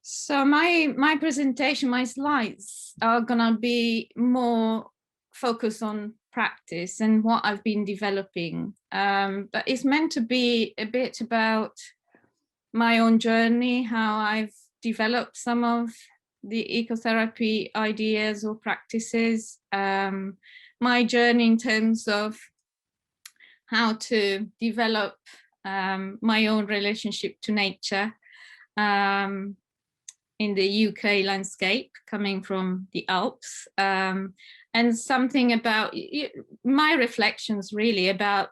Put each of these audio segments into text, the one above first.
So my presentation, my slides are gonna be more focused on practice and what I've been developing. But it's meant to be a bit about my own journey, how I've developed some of the ecotherapy ideas or practices, my journey in terms of how to develop my own relationship to nature. In the UK landscape, coming from the Alps, and something about my reflections really about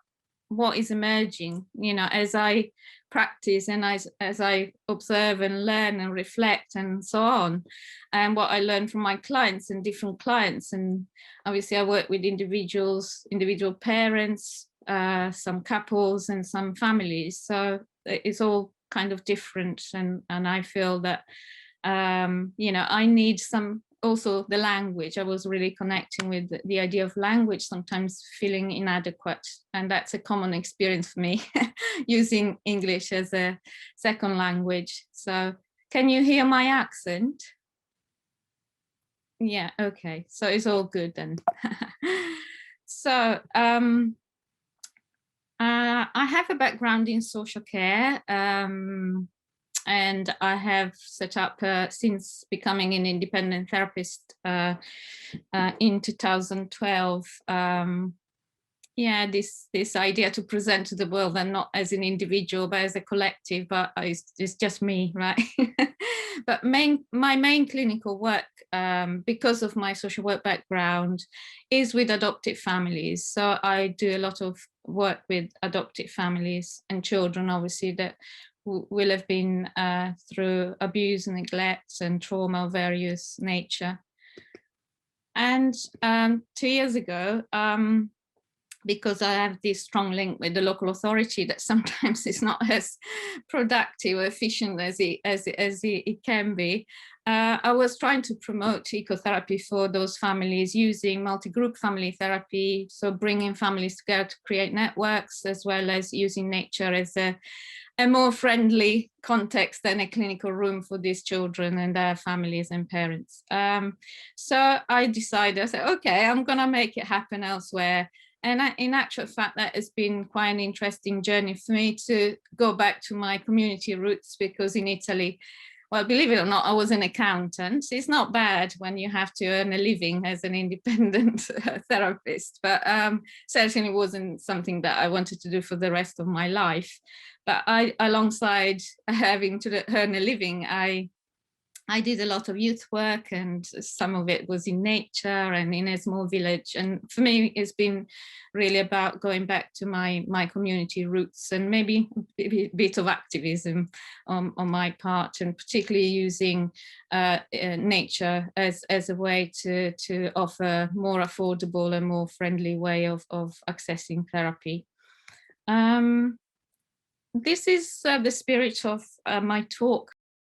what is emerging, as I practice and as I observe and learn and reflect and so on, and what I learn from my clients and different clients. And obviously I work with individual parents, some couples and some families. So it's all kind of different. And I feel that I need also the language. I was really connecting with the idea of language, sometimes feeling inadequate. And that's a common experience for me, using English as a second language. So can you hear my accent? Yeah, okay. So it's all good then. So I have a background in social care. And I have set up, since becoming an independent therapist in 2012, this idea to present to the world, and not as an individual, but as a collective, but it's just me, right? But my main clinical work, because of my social work background, is with adopted families. So I do a lot of work with adopted families and children, obviously, that will have been through abuse, neglect and trauma of various nature. And 2 years ago, because I have this strong link with the local authority that sometimes is not as productive or efficient as it can be, I was trying to promote ecotherapy for those families using multi-group family therapy, so bringing families together to create networks, as well as using nature as a more friendly context than a clinical room for these children and their families and parents. So I decided, I said, okay, I'm gonna make it happen elsewhere. And in actual fact, that has been quite an interesting journey for me to go back to my community roots, because in Italy, well, believe it or not, I was an accountant. It's not bad when you have to earn a living as an independent therapist, but certainly wasn't something that I wanted to do for the rest of my life. But alongside having to earn a living, I did a lot of youth work, and some of it was in nature and in a small village. And for me, it's been really about going back to my community roots, and maybe a bit of activism on my part, and particularly using nature as a way to offer more affordable and more friendly way of accessing therapy. This is the spirit of my talk.